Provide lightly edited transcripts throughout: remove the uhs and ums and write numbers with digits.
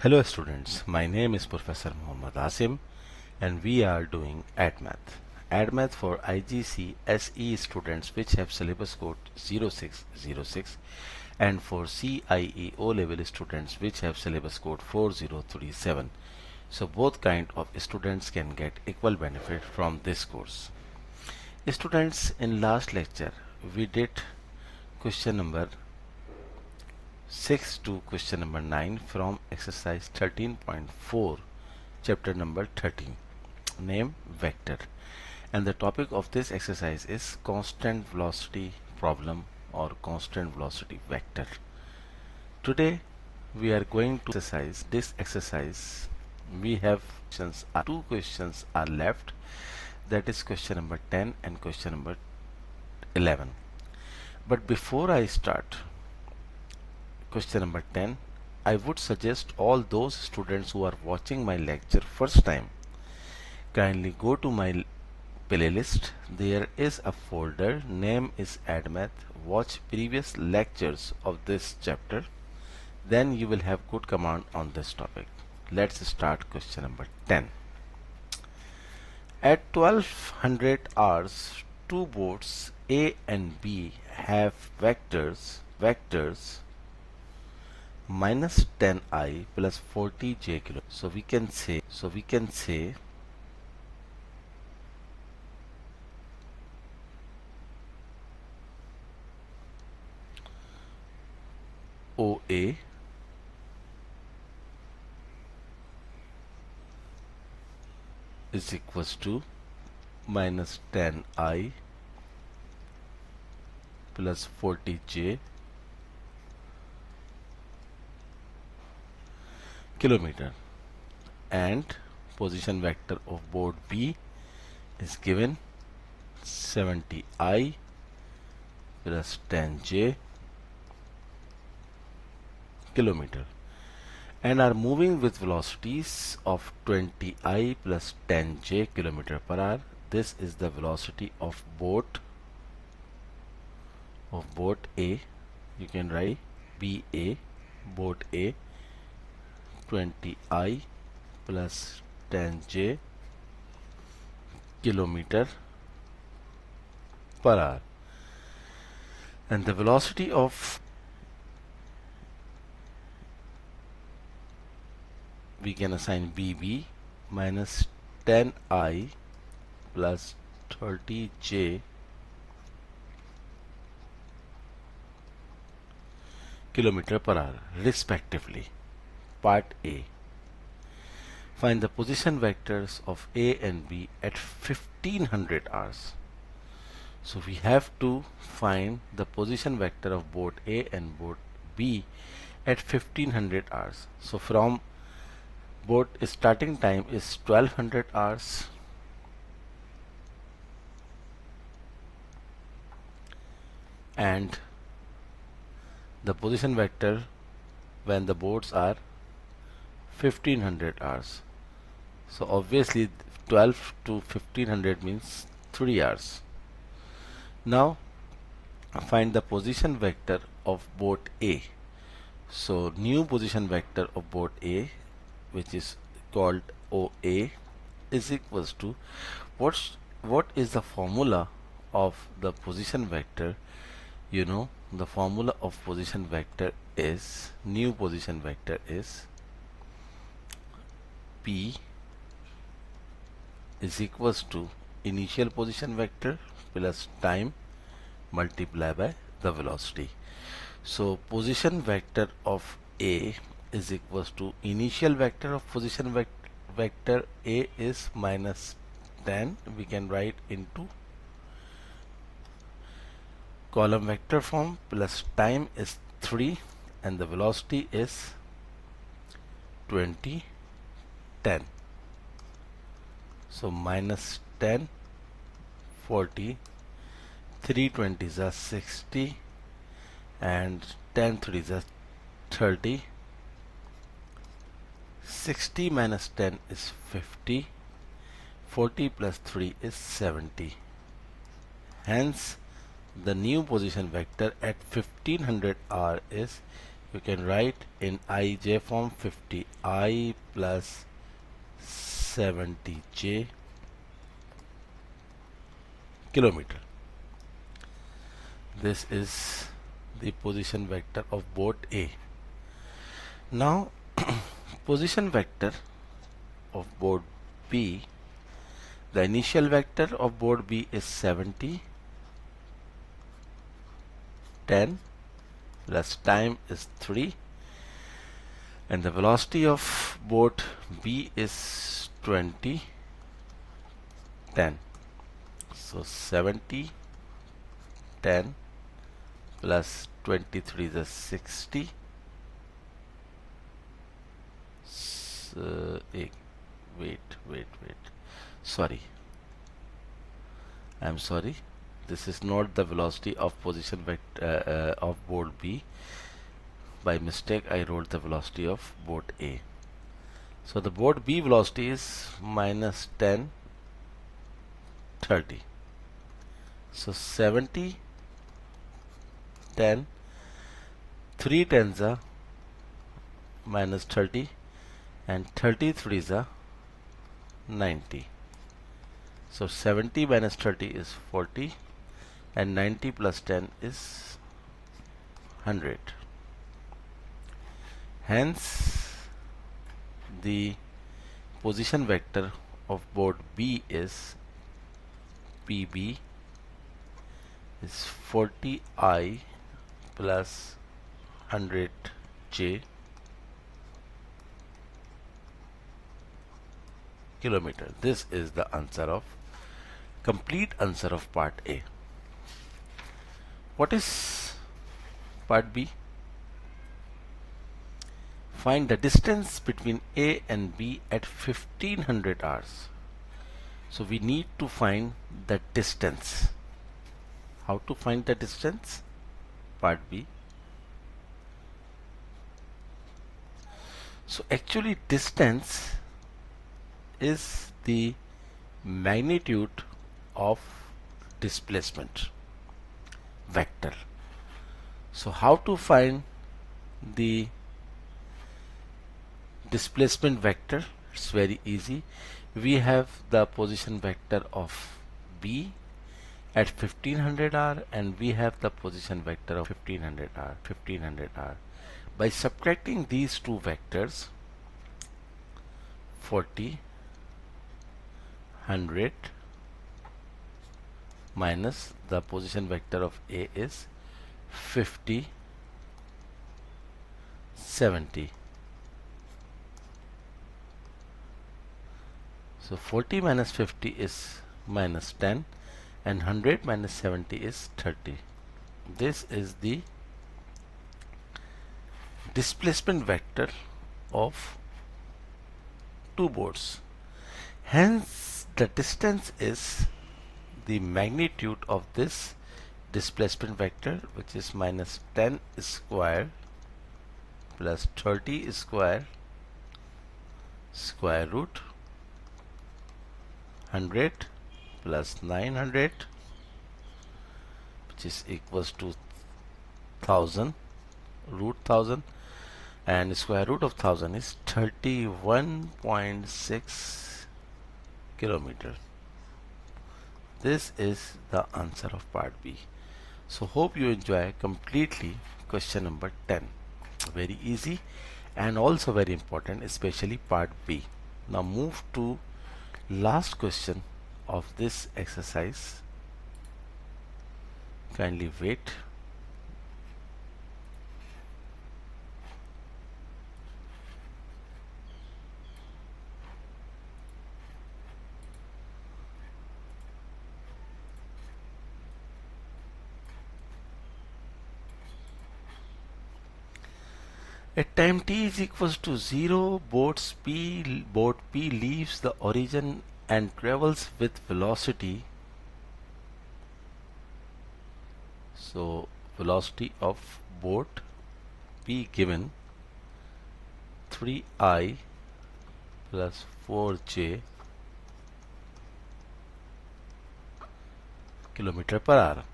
Hello students, my name is Professor Muhammad Asim and we are doing ADMath. ADMath for IGCSE students which have syllabus code 0606 and for CIE O level students which have syllabus code 4037. So both kind of students can get equal benefit from this course. Students, in last lecture we did question number 6 to question number 9 from exercise 13.4 chapter number 13, name vector, and the topic of this exercise is constant velocity problem or constant velocity vector. Today we are going to exercise this exercise. We have two questions are left, that is question number 10 and question number 11. But before I start question number 10, I would suggest all those students who are watching my lecture first time, kindly go to my playlist. There is a folder, name is ADMath. Watch previous lectures of this chapter, then you will have good command on this topic. Let's start question number 10. At 1200 hours, two boats A and B have vectors minus 10I plus 40j kilo. So we can say OA is equals to minus 10I plus 40j kilometer, and position vector of boat B is given 70I plus 10j kilometer, and are moving with velocities of 20I plus 10j kilometer per hour. This is the velocity of boat A. You can write BA, boat A, 20I plus 10j kilometer per hour, and the velocity of we can assign BB minus 10I plus 30j kilometer per hour respectively. Part A. Find the position vectors of A and B at 1500 hours. So we have to find the position vector of boat A and boat B at 1500 hours. So from boat starting time is 1200 hours, and the position vector when the boats are 1500 hours. So obviously 12 to 1500 means 3 hours. Now find the position vector of boat A. So new position vector of boat A, which is called OA, is equals to what is the formula of the position vector? You know, the formula of position vector is, new position vector is P is equals to initial position vector plus time multiplied by the velocity. So position vector of A is equals to initial vector of position vector A is minus 10. We can write into column vector form, plus time is 3 and the velocity is 20, 10. So minus 10, 40, 320 is a 60 and 10 3 is a 30. 60 minus 10 is 50, 40 plus 3 is 70. Hence the new position vector at 1500 hour is you can write in ij form 50i plus 70j kilometer. This is the position vector of board A. Now position vector of board B, the initial vector of board B is 70, 10 plus time is 3, and the velocity of board B is 20, 10. So 70, 10 plus 23 is 60. Wait. Sorry. I'm sorry. This is not the velocity of position vector of board B. By mistake, I wrote the velocity of board A. So the board B velocity is minus 10, 30. So 70, 10, 3 tens are minus 30, and 33 is a 90. So 70 minus 30 is 40, and 90 plus 10 is 100. Hence the position vector of board B is PB is 40I plus 100J kilometer. This is the complete answer of part A. What is part B? Find the distance between A and B at 1500 hours. So we need to find the distance. How to find the distance? Part B. So actually distance is the magnitude of displacement vector. So how to find the displacement vector? It's very easy. We have the position vector of B at 1500 hour, and we have the position vector of 1500 hour. By subtracting these two vectors, 40, 100 minus the position vector of A is 50, 70. So 40 minus 50 is minus 10, and 100 minus 70 is 30. This is the displacement vector of two boards. Hence the distance is the magnitude of this displacement vector, which is minus 10 square plus 30 square square root 100 plus 900, which is equals to 1000 root 1000, and square root of 1000 is 31.6 kilometer. This is the answer of part B. So hope you enjoy completely question number 10. Very easy and also very important, especially part B. Now move to last question of this exercise. Kindly wait. At time t is equals to 0, board P leaves the origin and travels with velocity. So velocity of board P given 3I plus 4J kilometer per hour.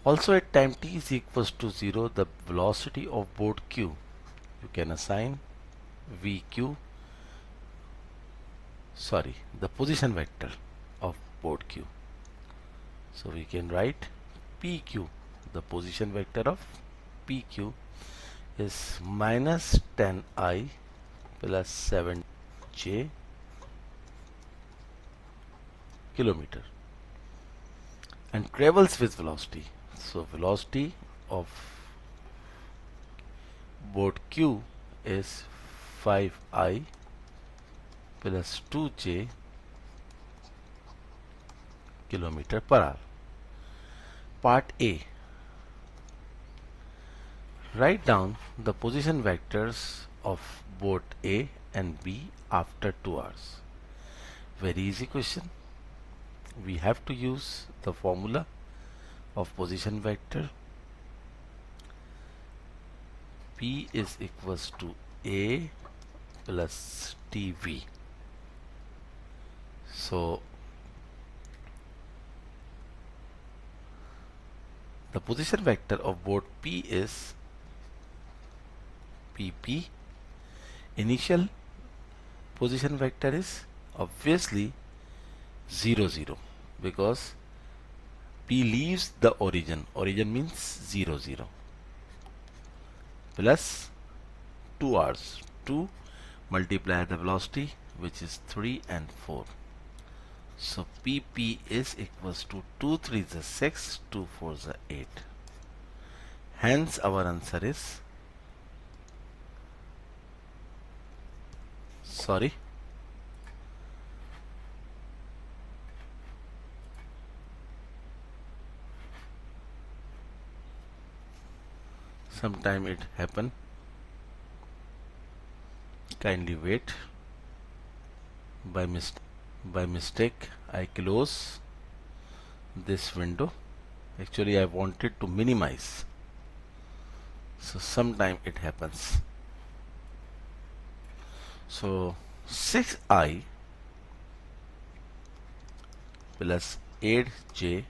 Also at time t is equals to 0, the velocity of boat q, you can assign the position vector of boat q. So we can write pq, the position vector of pq is minus 10I plus 7j kilometer and travels with velocity. So velocity of boat q is 5I plus 2j kilometer per hour. Part A. Write down the position vectors of both A and B after 2 hours. Very easy question. We have to use the formula of position vector. P is equals to A plus TV. So the position vector of both P is PP. Initial position vector is obviously 0 0 because P leaves the origin. Origin means 0 0 plus 2 hours. 2 multiply the velocity, which is 3 and 4. So PP is equals to 2 3 is 6, 2 4 is 8. Hence our answer is sometime it happen. Kindly wait. By mistake I close this window. Actually I wanted to minimize, so sometime it happens. So 6I plus 8j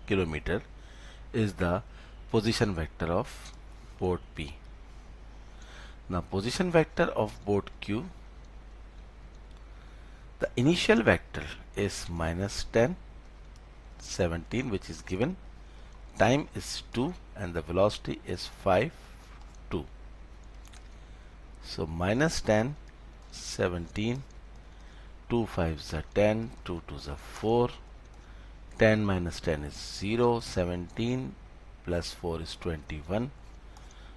kilometer is the position vector of boat P. Now position vector of boat Q, the initial vector is minus 10, 17, which is given. Time is 2 and the velocity is 5, 2. So minus 10, 17, 2 5s are 10, 2 2s are 4. 10 minus 10 is 0, 17 plus 4 is 21.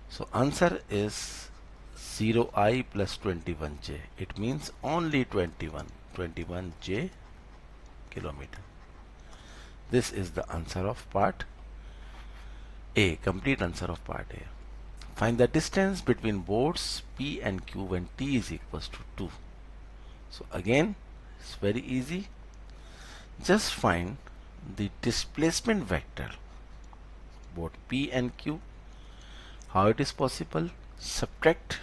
So answer is 0I plus 21j. It means only 21j kilometer. This is the answer of part A, complete answer of part A. Find the distance between boats P and Q when t is equals to 2. So again, it's very easy. Just find the displacement vector, both P and Q. How it is possible? Subtract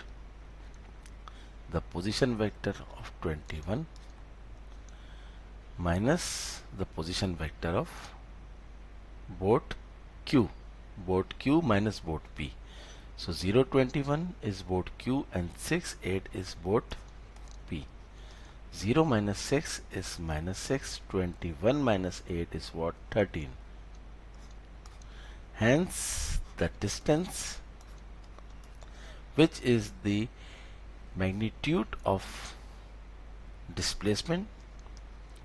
the position vector of 21 minus the position vector of boat Q. Boat Q minus boat P. So 0 21 is boat Q and 6 8 is boat P. 0 minus 6 is minus 6. 21 minus 8 is what? 13. Hence the distance, which is the magnitude of displacement,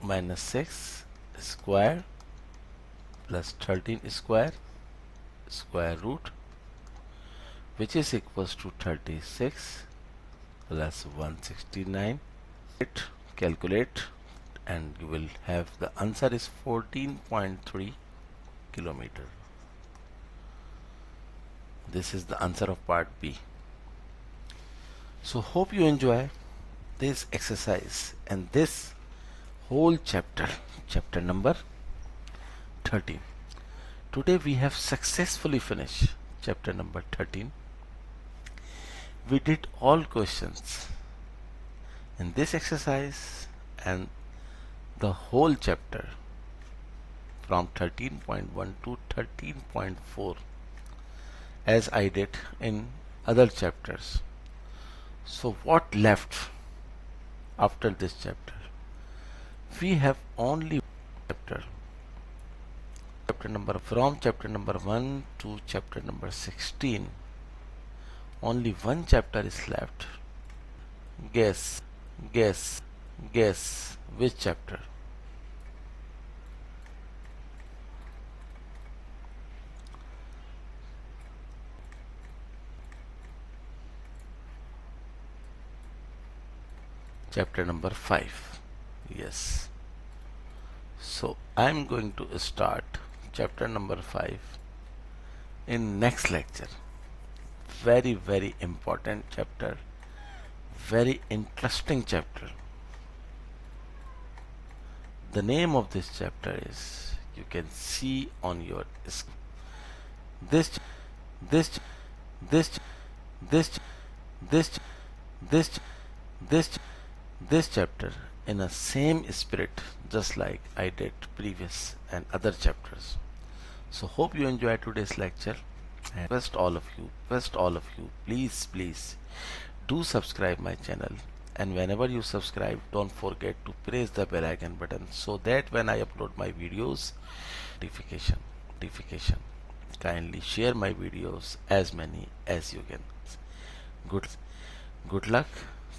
minus 6 square plus 13 square root, which is equals to 36 plus 169. Calculate and you will have the answer is 14.3 kilometer. This is the answer of part B. So hope you enjoy this exercise and this whole chapter number 13. Today we have successfully finished chapter number 13. We did all questions in this exercise and the whole chapter from 13.1 to 13.4 as I did in other chapters. So what left after this chapter? We have only chapter from chapter number 1 to chapter number 16. Only one chapter is left. Guess, guess, guess which chapter? Chapter number 5. Yes. So I'm going to start chapter number 5 in next lecture. Very important chapter, very interesting chapter. The name of this chapter is, you can see on your screen. This this this this this this this this chapter in a same spirit, just like I did previous and other chapters. So hope you enjoy today's lecture, and request all of you, please do subscribe my channel, and whenever you subscribe, don't forget to press the bell icon button so that when I upload my videos, notification. Kindly share my videos as many as you can. Good good luck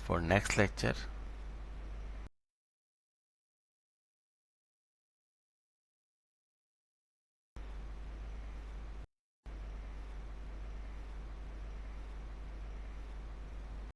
for next lecture.